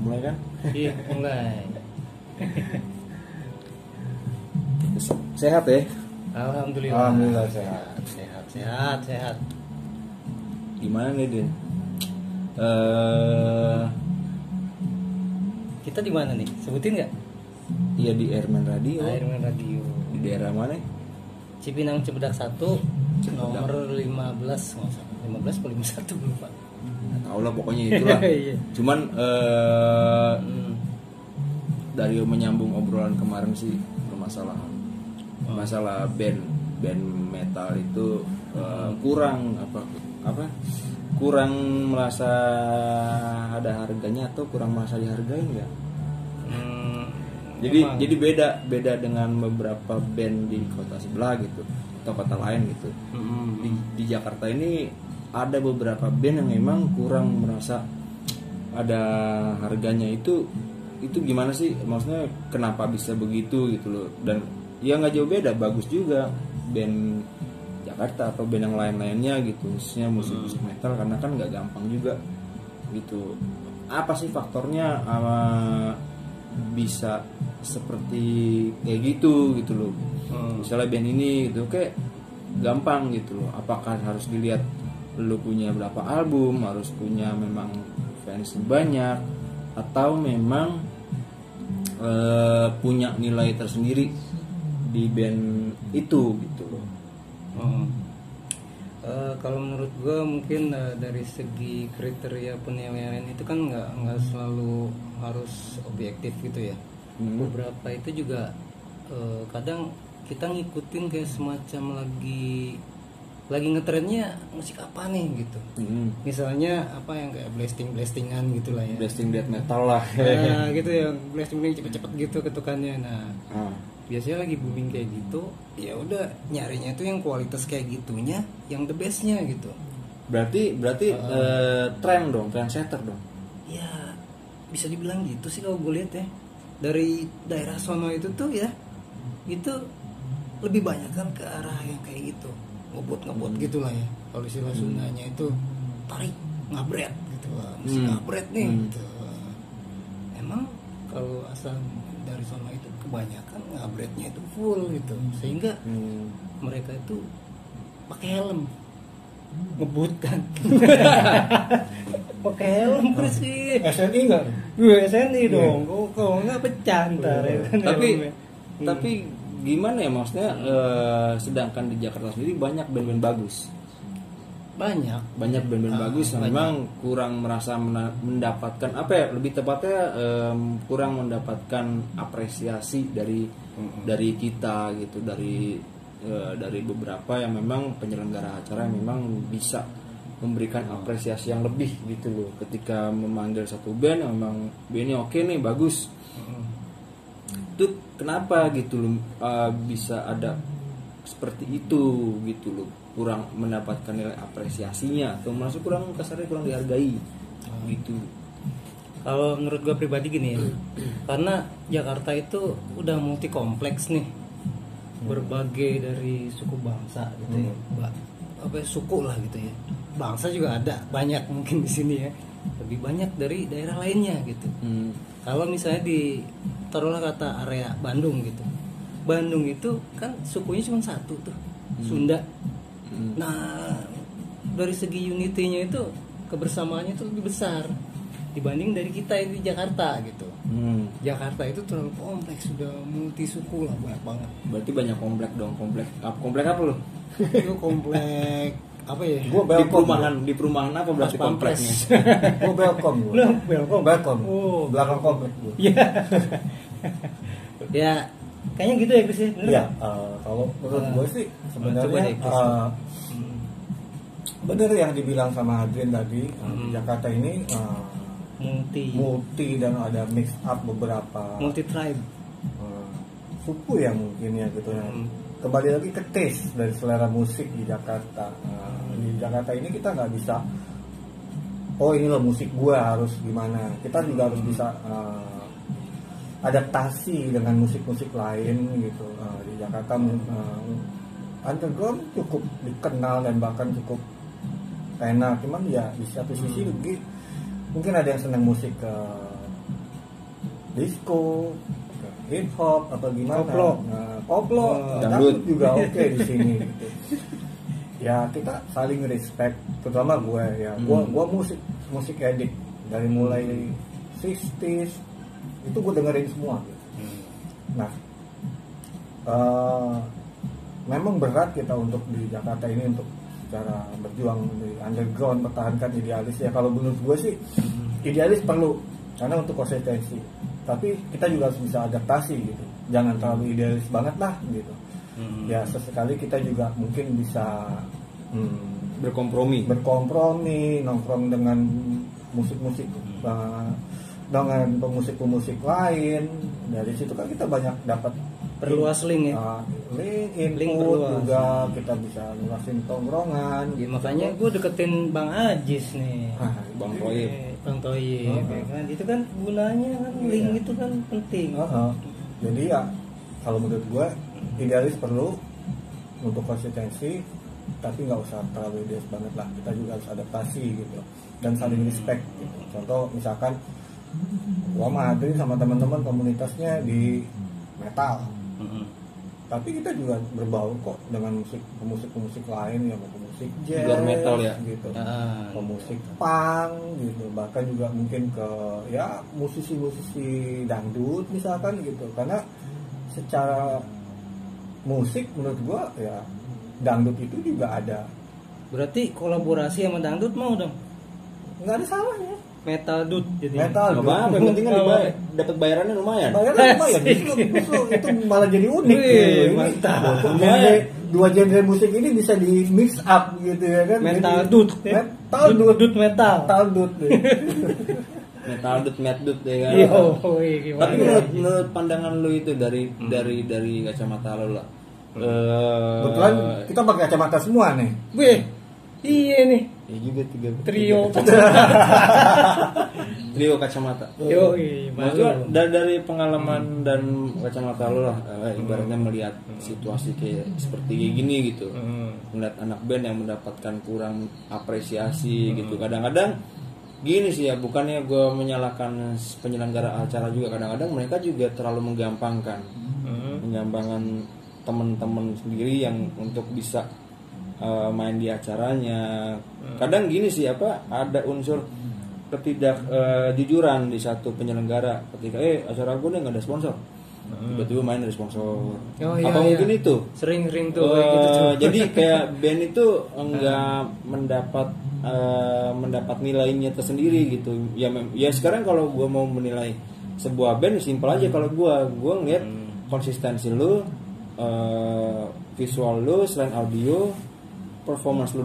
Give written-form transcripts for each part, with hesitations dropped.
mulai kan? Iya, mulai. Sehat ya? Alhamdulillah. Alhamdulillah sehat. Sehat. Gimana nih Din? Kita di mana nih? Sebutin nggak? Iya di Airman Radio. Airman Radio. Di daerah mana? Cipinang Cibadak 1, nomor 15, nggak salah. 15 atau 51 lupa. Nggak tahu lah pokoknya itulah. Iya. Cuman dari menyambung obrolan kemarin sih bermasalah. Masalah band metal itu kurang kurang merasa ada harganya atau kurang merasa dihargain ya. Jadi beda dengan beberapa band di kota sebelah gitu atau kota lain gitu. Di Jakarta ini ada beberapa band yang memang kurang merasa ada harganya. Itu gimana sih, maksudnya kenapa bisa begitu gitu loh. Dan ya nggak jauh beda, bagus juga band Jakarta atau band yang lainnya gitu, khususnya musik metal, karena kan nggak gampang juga gitu. Apa sih faktornya bisa seperti kayak gitu loh. Misalnya band ini gitu kayak gampang gitu loh. Apakah harus dilihat lu punya berapa album, harus punya memang fans banyak, atau memang punya nilai tersendiri di band itu gitu loh. Kalau menurut gue mungkin dari segi kriteria penilaian itu kan nggak selalu harus objektif gitu ya. Beberapa itu juga kadang kita ngikutin kayak semacam lagi ngetrennya musik apa nih gitu. Misalnya apa yang kayak blastingan gitulah ya. Blasting death metal lah. Nah, gitu ya, blasting cepet-cepet gitu ketukannya. Nah, biasanya lagi booming kayak gitu, ya udah nyarinya tuh yang kualitas kayak gitunya, yang the bestnya gitu. Berarti tren dong, trendsetter dong. Ya bisa dibilang gitu sih kalau gue lihat ya. Dari daerah sono itu tuh ya, itu lebih banyak kan ke arah yang kayak gitu, ngebut gitulah ya. Kalau istilah Sundanya itu tarik ngabret gitu lah, musik ngabret nih. Gitu. Emang kalau asal dari sono itu kebanyakan ngabretnya itu full gitu, sehingga mereka itu pakai helm ngebut kan. Pakai helm sih. SNI nggak? Gue SNI dong. Kok nggak pecah ntar ya kan. Tapi gimana ya, maksudnya sedangkan di Jakarta sendiri banyak band-band bagus. Banyak band-band bagus yang memang kurang merasa mendapatkan apa ya, lebih tepatnya kurang mendapatkan apresiasi dari kita gitu, dari beberapa yang memang penyelenggara acara yang memang bisa memberikan apresiasi yang lebih gitu loh ketika memanggil satu band yang memang bandnya oke nih, bagus. Itu kenapa gitu loh bisa ada seperti itu gitu loh, kurang mendapatkan nilai apresiasinya atau masuk kurang kasarnya kurang dihargai gitu. Kalau menurut gue pribadi gini ya, karena Jakarta itu udah multi kompleks nih, berbagai dari suku bangsa gitu ya, apa suku lah gitu ya, bangsa juga ada banyak mungkin di sini ya, lebih banyak dari daerah lainnya gitu. Kalau misalnya di taruhlah kata area Bandung gitu, Bandung itu kan sukunya cuma satu tuh, Sunda. Nah, dari segi unity-nya itu, kebersamaannya itu lebih besar dibanding dari kita di Jakarta gitu. Jakarta itu terlalu kompleks, sudah multi suku lah, banyak banget. Berarti banyak komplek dong. Komplek apa lo? Itu komplek apa ya? Gua di perumahan apa berarti kompleknya? Gua Belkom. Oh, belakang komplek gua. Iya. Ya, kayaknya gitu ya Chris ya. Iya, kalau menurut gue sih sebenarnya benar yang dibilang sama Adrian tadi. Di Jakarta ini multi dan ada mix up beberapa multi tribe suku ya mungkin ya gitu ya. Kembali lagi ke taste dari selera musik di Jakarta. Di Jakarta ini kita nggak bisa, oh ini loh musik gue harus gimana. Kita juga harus bisa adaptasi dengan musik-musik lain gitu. Di Jakarta underground cukup dikenal dan bahkan cukup enak, cuman ya di satu sisi lagi mungkin ada yang senang musik disco, hip hop atau gimana. Koplo. Nah, koplo, Dangdut. dangdut juga oke di sini. Gitu. Ya kita saling respect, terutama gue ya. Gue musik edik dari mulai 60s itu gue dengerin semua. Gitu. Nah, memang berat kita untuk di Jakarta ini untuk secara berjuang di underground mempertahankan idealis ya. Kalau menurut gue sih idealis perlu karena untuk konsistensi, tapi kita juga harus bisa adaptasi gitu, jangan terlalu idealis banget lah gitu. Ya sesekali kita juga mungkin bisa berkompromi nongkrong dengan musik-musik dengan pemusik lain. Dari situ kan kita banyak dapat Perluas link ya. Link perluas. juga kita bisa luasin tongkrongan. Ya, makanya gue deketin Bang Ajis nih. Bang Toyib. Bang Toyib, ya kan? Itu kan gunanya kan link itu kan penting. Jadi ya kalau menurut gue idealis perlu untuk konsistensi, tapi nggak usah terlalu idealis banget lah. Kita juga harus adaptasi gitu dan saling respect gitu. Contoh misalkan gua Madrid sama teman-teman komunitasnya di metal, tapi kita juga berbau kok dengan pemusik lain ya, pemusik jazz, luar metal ya gitu, pemusik punk gitu, bahkan juga mungkin ke ya musisi dangdut misalkan gitu. Karena secara musik menurut gua ya dangdut itu juga ada. Berarti kolaborasi sama dangdut mau dong? Nggak ada salahnya. Metal dut jadi. Metal nggak apa-apa, yang penting kan dibayar, dapat bayarannya lumayan. Bayaran lumayan, justru itu malah jadi unik. Wih, gitu. Ini mantap. dua genre musik ini bisa di mix up gitu ya kan. Metal Jadi, dut. metal Dut metal. metal dut. Metal dut, mad dut ya kan. Yo, gimana? Tapi menurut pandangan lu itu dari kacamata lu lah. Kebetulan kita pakai kacamata semua nih. Wih, iya nih. Ya juga Trio. Trio kacamata. Yo, Maksudnya dari pengalaman dan kacamata lu lah, ibaratnya melihat situasi kayak seperti gini gitu, melihat anak band yang mendapatkan kurang apresiasi gitu. Kadang-kadang gini sih ya, bukannya gue menyalahkan penyelenggara acara juga, kadang-kadang mereka juga terlalu menggampangkan teman-teman sendiri yang untuk bisa main di acaranya. Kadang gini sih ada unsur ketidakjujuran di satu penyelenggara ketika acara gue nih nggak ada sponsor, tiba-tiba main dari sponsor. Mungkin itu sering tuh kayak gitu tuh. Jadi kayak band itu enggak mendapat nilainya tersendiri gitu ya. Sekarang kalau gue mau menilai sebuah band simpel aja. Kalau gue ngeliat konsistensi lu, visual lu, selain audio, performance lu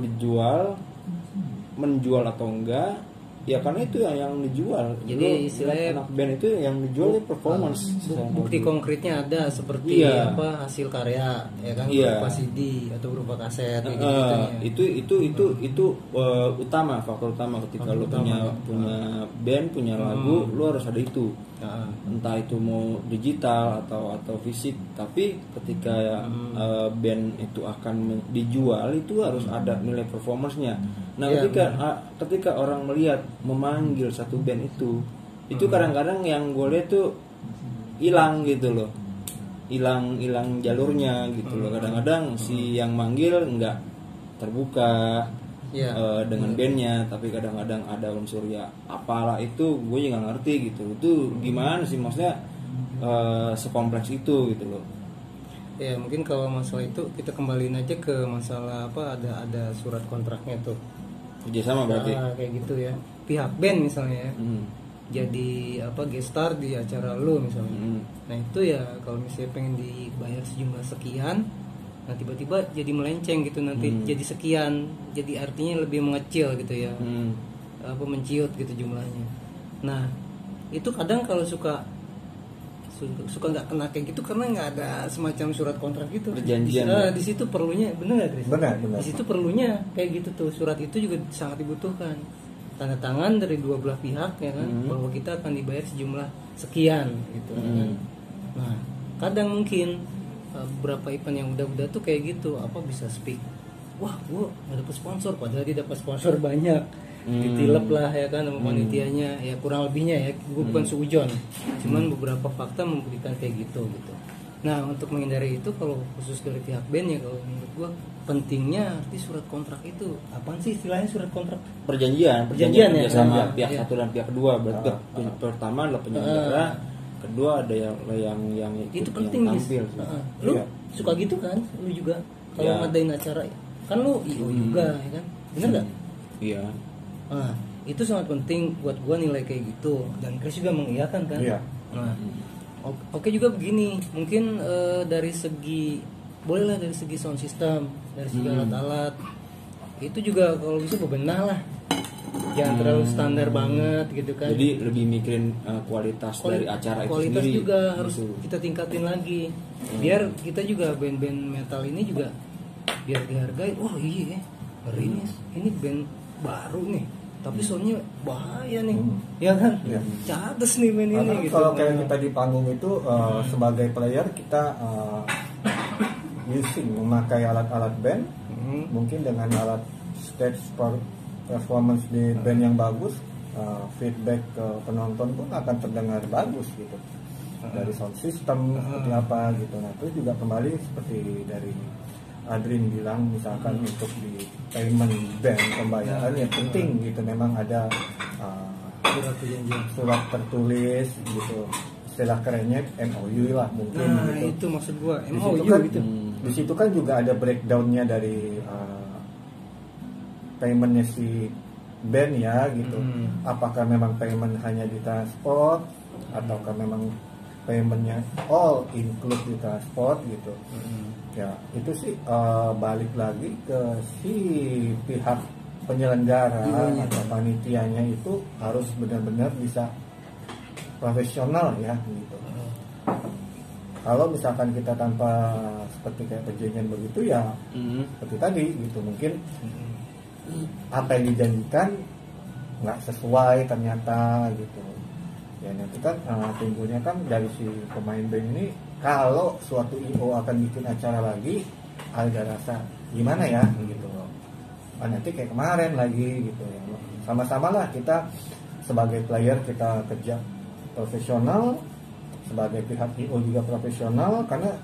menjual atau enggak ya, karena itu yang dijual. Jadi istilahnya anak band itu yang dijual performance. Bukti konkretnya ada seperti hasil karya ya kan, berupa CD atau berupa kaset itu utama, faktor utama ketika lu punya band, punya lagu, lu harus ada itu. Entah itu mau digital atau fisik, tapi ketika band itu akan dijual itu harus ada nilai performance-nya. Nah, ketika orang melihat memanggil satu band itu kadang-kadang yang gue lihat tuh hilang gitu loh, hilang jalurnya gitu loh. Kadang-kadang si yang manggil nggak terbuka dengan bandnya, tapi kadang-kadang ada unsur ya apalah itu, gue juga nggak ngerti gitu. Itu gimana sih, maksudnya sekompleks itu gitu loh. Ya mungkin kalau masalah itu kita kembaliin aja ke masalah ada surat kontraknya tuh. Kerjasama berarti. Kayak gitu ya. Pihak band misalnya ya. Jadi gestar di acara lu misalnya. Nah itu ya kalau misalnya pengen dibayar sejumlah sekian, nah tiba-tiba jadi melenceng gitu nanti jadi sekian, jadi artinya lebih mengecil gitu ya. Menciut gitu jumlahnya. Nah itu kadang kalau suka nggak kena kayak gitu karena nggak ada semacam surat kontrak gitu. Perjanjian. Di situ perlunya, benar nggak Chris? Benar. Di situ perlunya kayak gitu tuh, surat itu juga sangat dibutuhkan. Tanda tangan dari dua belah pihak ya kan, bahwa kita akan dibayar sejumlah sekian gitu kan. Nah kadang mungkin beberapa event yang udah tuh kayak gitu bisa speak, wah gue nggak dapet sponsor padahal dia dapat sponsor banyak. ditilep lah ya kan sama panitianya, ya kurang lebihnya ya, gue bukan suujon, cuman beberapa fakta membuktikan kayak gitu. Nah untuk menghindari itu, kalau khusus dari pihak band ya, kalau menurut gue pentingnya arti surat kontrak itu, apaan sih istilahnya surat kontrak? Perjanjian ya, sama pihak iya. satu dan pihak kedua. Berarti pertama adalah penyelenggara, kedua ada yang ikut, Itu penting yang Gis. tampil. Lu Iya. suka gitu kan, lu juga kalau Iya. ngadain acara kan lu IO juga ya kan, bener nggak? Iya. Nah, itu sangat penting buat gua nilai kayak gitu, dan Chris juga mengiyakan kan. Iya. Nah, oke juga begini, mungkin dari segi, bolehlah dari segi sound system, dari segi alat-alat, itu juga kalau bisa bebenah lah, jangan terlalu standar banget gitu kan. Jadi lebih mikirin kualitas dari acara itu kualitas sendiri. juga harus Gitu. kita tingkatin lagi, biar kita juga band-band metal ini juga biar dihargai. Oh iya, hari ini band baru nih, tapi soundnya bahaya nih, ya kan? Iya. Cates nih band ini Karena gitu. kalau kayak kita di panggung itu sebagai player kita memakai alat-alat band, mungkin dengan alat stage performance di band yang bagus, feedback ke penonton pun akan terdengar bagus gitu, dari sound system seperti apa gitu. Nah itu juga kembali seperti dari Adrin bilang, misalkan untuk di payment band pembayaran ya penting gitu, memang ada Surat perjanjian. surat tertulis gitu, istilah kerennya MOU lah mungkin Nah gitu. itu maksud gua, Di MOU situ kan, gitu. di situ kan juga ada breakdownnya dari paymentnya si band ya gitu. Apakah memang payment hanya di transport, ataukah memang paymentnya all include di transport gitu. Ya itu sih balik lagi ke si pihak penyelenggara atau panitianya, itu harus benar-benar bisa profesional ya gitu. Kalau misalkan kita tanpa seperti kayak perjanjian begitu ya seperti tadi gitu, mungkin apa yang dijanjikan nggak sesuai ternyata gitu. Ya nanti kan timbulnya kan dari si pemain band ini, kalau suatu IO akan bikin acara lagi, ada rasa gimana ya gitu. Nanti kayak kemarin lagi gitu ya. Sama-sama lah kita sebagai player kita kerja profesional, sebagai pihak IO juga profesional, karena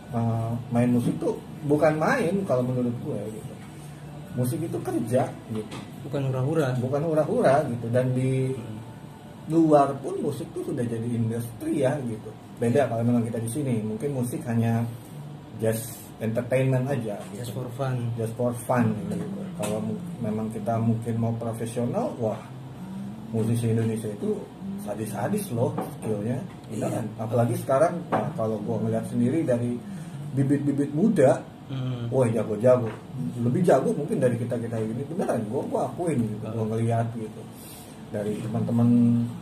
main musik tuh bukan main kalau menurut gue gitu. Musik itu kerja gitu, Bukan hura-hura. bukan hura-hura gitu. Dan di luar pun musik tuh sudah jadi industri ya gitu. Beda kalau memang kita di sini, mungkin musik hanya just entertainment aja Just gitu. for fun. Gitu. Kalau memang kita mungkin mau profesional, wah musisi Indonesia itu sadis-sadis loh skillnya, gitu kan. Apalagi sekarang, nah, kalau gua ngeliat sendiri dari bibit-bibit muda, wah jago-jago, lebih jago mungkin dari kita ini, beneran. Gua akuin gitu, gua ngeliat gitu dari teman-teman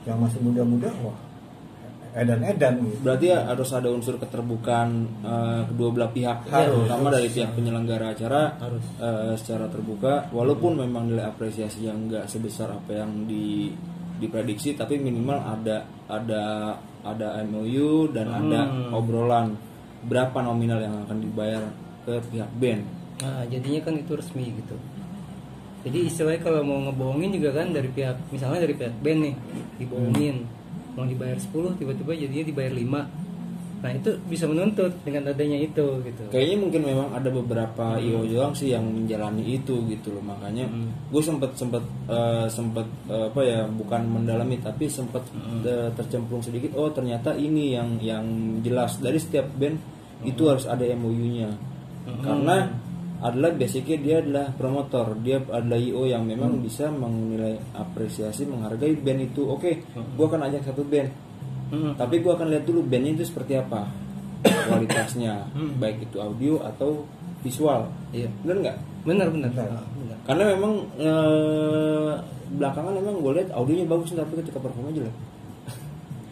yang masih muda-muda, wah edan-edan gitu. Berarti ya harus ada unsur keterbukaan kedua belah pihak, Harus. terutama dari pihak penyelenggara acara Harus. secara terbuka, walaupun memang nilai apresiasi yang nggak sebesar apa yang diprediksi, tapi minimal ada MOU dan ada obrolan berapa nominal yang akan dibayar ke pihak band. Nah jadinya kan itu resmi gitu. Jadi istilahnya kalau mau ngebohongin juga kan, dari pihak, misalnya dari pihak band nih dibohongin, mau dibayar 10 tiba-tiba jadinya dibayar 5. Nah itu bisa menuntut dengan adanya itu gitu. Kayaknya mungkin memang ada beberapa IO doang sih yang menjalani itu gitu loh. Makanya gue sempet apa ya, bukan mendalami tapi sempet tercemplung sedikit. Oh ternyata ini yang jelas dari setiap band itu harus ada MOU-nya. Karena adalah basicnya dia adalah promotor, dia adalah IO yang memang bisa menilai apresiasi, menghargai band itu. Oke, gue akan ajak satu band, tapi gue akan lihat dulu bandnya itu seperti apa kualitasnya, baik itu audio atau visual. Iya. Bener nggak? Benar. Karena memang belakangan memang gue lihat audionya bagus, tapi ketika performa jelek.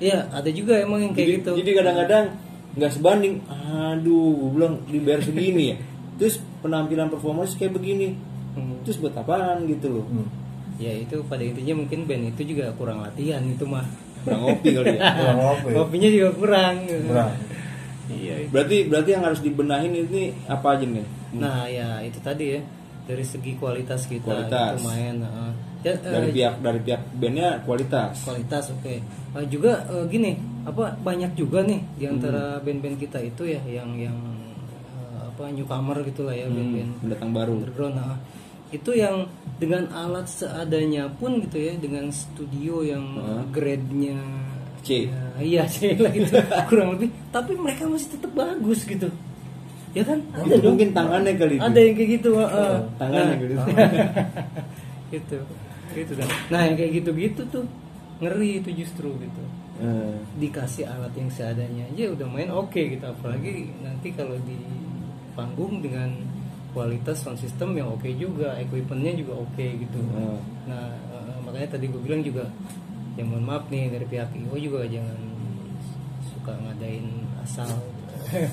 Iya ada juga emang yang kayak gitu. Jadi kadang-kadang nggak sebanding. Aduh, gue bilang dibayar segini ya. Terus penampilan performance kayak begini. Terus buat apaan gitu loh. Ya itu pada intinya mungkin band itu juga kurang latihan itu mah. Kurang ngopi kali ya. Kurang ngopi. Kopinya juga kurang. Kurang. Iya. Berarti yang harus dibenahin ini apa aja nih? Nah ya itu tadi ya. dari segi kualitas kita Kualitas. gitu main. Ya, dari pihak bandnya kualitas. oke. Juga gini, banyak juga nih di antara band-band kita itu ya yang newcomer gitulah ya, band-band Pendatang baru. underground. Itu yang dengan alat seadanya pun gitu ya, dengan studio yang grade-nya C. ya, iya C lah gitu kurang lebih, tapi mereka masih tetap bagus gitu. Ya kan? Itu mungkin tangannya kali itu. Ada yang kayak gitu, Tangannya gitu. gitu kan. Nah, yang kayak gitu-gitu tuh ngeri itu justru gitu. Dikasih alat yang seadanya aja udah main oke gitu, apalagi nanti kalau di panggung dengan kualitas sound system yang oke juga, equipmentnya juga oke gitu. Nah, makanya tadi gue bilang juga, ya mohon maaf nih dari pihak IO juga jangan suka ngadain asal.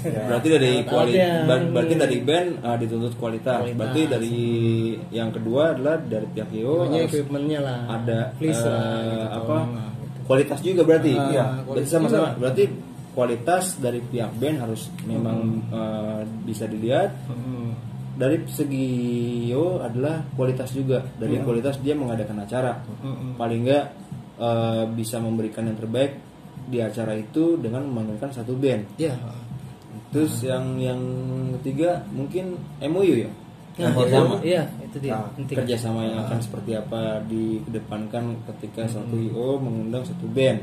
Berarti dari berarti dari band dituntut kualitas. Berarti dari yang kedua adalah dari pihak IO equipmentnya lah ada please kualitas juga berarti. Berarti sama-sama. juga. Berarti kualitas dari pihak band harus memang bisa dilihat. Dari segi IO adalah kualitas juga. Dari kualitas dia mengadakan acara. Paling enggak bisa memberikan yang terbaik di acara itu dengan memainkan satu band. Iya. Terus yang ketiga mungkin MOU ya. Kerjasama. Iya, itu dia. Penting. Kerjasama yang akan seperti apa dikedepankan ketika satu IO mengundang satu band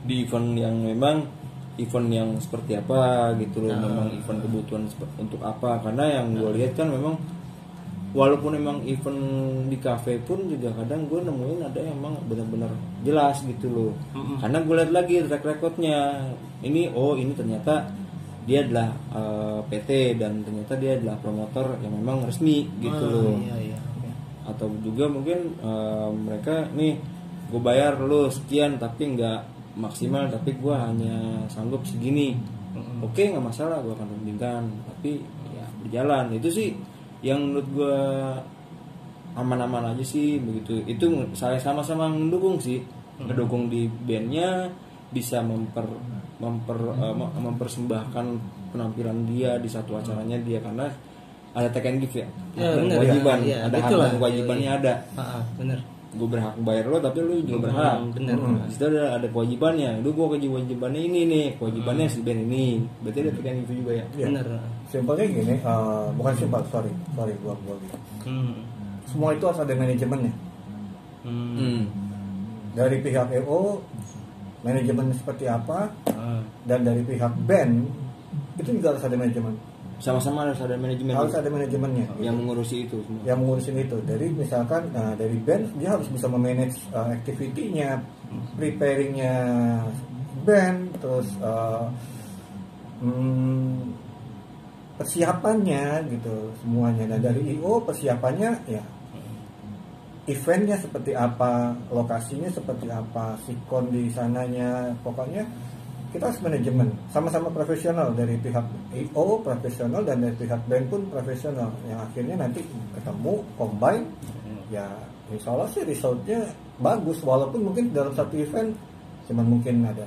di event yang memang event yang seperti apa gitu loh. Memang event kebutuhan untuk apa, karena yang gue lihat kan memang walaupun emang event di kafe pun juga kadang gue nemuin ada yang emang benar-benar jelas gitu loh. Karena gue lihat lagi track recordnya, ini ternyata dia adalah PT dan ternyata dia adalah promotor yang memang resmi gitu loh. Iya. Atau juga mungkin mereka nih gue bayar lo sekian tapi nggak maksimal, tapi gue hanya sanggup segini. Oke, nggak masalah, gue akan rundingkan, tapi ya berjalan. Itu sih yang menurut gue aman-aman aja sih begitu. Itu saya sama-sama mendukung sih, ngedukung di bandnya bisa mempersembahkan penampilan dia di satu acaranya dia, karena ada take and give ya, kewajiban, ada hak dan kewajibannya ada. Bener. Gue berhak bayar lo tapi lo juga berhak. Bener. Di situ ada kewajibannya. Lu gue kewajibannya ini nih, kewajibannya si band ini. Berarti ada take and give juga ya. Bener. Simpelnya gini, bukan simpel, sorry gua gitu. Semua itu harus ada manajemennya. Dari pihak EO manajemennya seperti apa, dan dari pihak band itu juga harus ada manajemen. Sama-sama harus ada manajemen. Harus ada manajemennya. Yang mengurusi itu semua. Yang mengurusin itu. Dari misalkan dari band dia harus bisa memanage activity-nya, preparing-nya band, terus persiapannya gitu semuanya. Dan dari IO persiapannya ya eventnya seperti apa, lokasinya seperti apa, sikon di sananya, pokoknya kita harus manajemen, sama-sama profesional, dari pihak IO profesional dan dari pihak band pun profesional, yang akhirnya nanti ketemu combine ya insya Allah sih resultnya bagus, walaupun mungkin dalam satu event cuman mungkin ada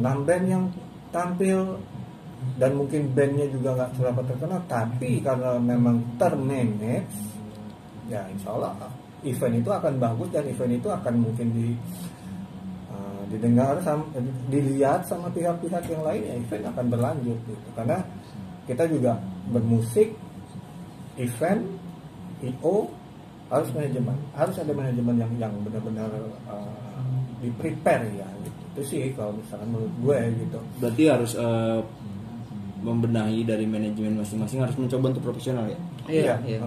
6 band yang tampil dan mungkin bandnya juga nggak seberapa terkenal, tapi karena memang termanage ya insya Allah event itu akan bagus dan event itu akan mungkin didengar dilihat sama pihak-pihak yang lain, ya event akan berlanjut gitu. Karena kita juga bermusik, event, IO harus manajemen, harus ada manajemen yang benar-benar di prepare ya gitu. Itu sih kalau misalkan menurut gue gitu. Berarti harus membenahi dari manajemen masing-masing, harus mencoba untuk profesional ya. Iya.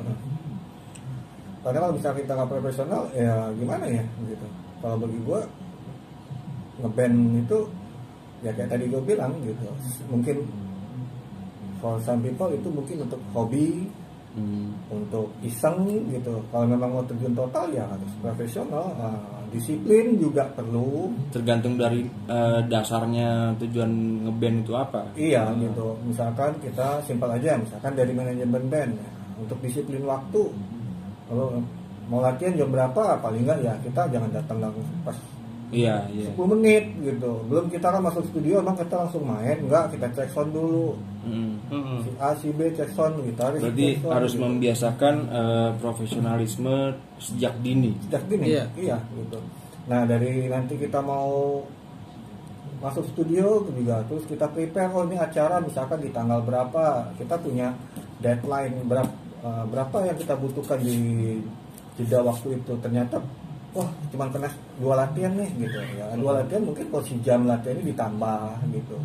Karena kalau misalnya kita nggak profesional ya gimana ya gitu. Kalau bagi gue ngeband itu ya kayak tadi gue bilang gitu, mungkin for some people itu mungkin untuk hobi, untuk iseng gitu. Kalau memang mau terjun total ya harus profesional, disiplin juga perlu. Tergantung dari dasarnya tujuan ngeband itu apa. Iya gitu. Misalkan kita simpel aja, misalkan dari manajemen band ya, untuk disiplin waktu. Kalau mau latihan jam berapa, paling enggak ya kita jangan datang pas Iya. 10 menit gitu. Belum kita kan masuk studio emang kita langsung main, enggak, kita cek sound dulu. Si A, si B cek sound, gitaris. Berarti sound, harus gitu. membiasakan profesionalisme sejak dini. Sejak dini, iya gitu. Nah dari nanti kita mau masuk studio juga, terus kita prepare, oh ini acara misalkan di tanggal berapa, kita punya deadline berapa yang kita butuhkan di jeda waktu itu. Ternyata wah cuma kena 2 latihan nih gitu ya, 2 latihan mungkin kalau si jam latihan ini ditambah gitu.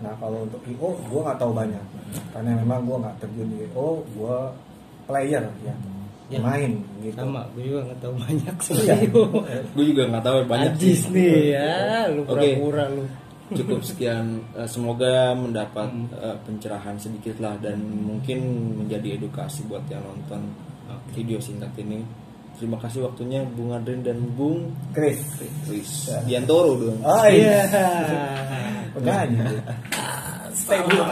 Nah kalau untuk IO gue nggak tahu banyak karena memang gue nggak terjun di IO, gue player ya, main gitu. Sama, gue juga nggak tahu banyak sih. Gue juga nggak tahu banyak. Ajis nih ya, lu pura-pura lu. Cukup sekian, semoga mendapat pencerahan sedikit lah dan mungkin menjadi edukasi buat yang nonton video singkat ini. Terima kasih waktunya Bung Adrian dan Bung Chris Diantoro dong. Oh iya. Penyanyi. Stay blue.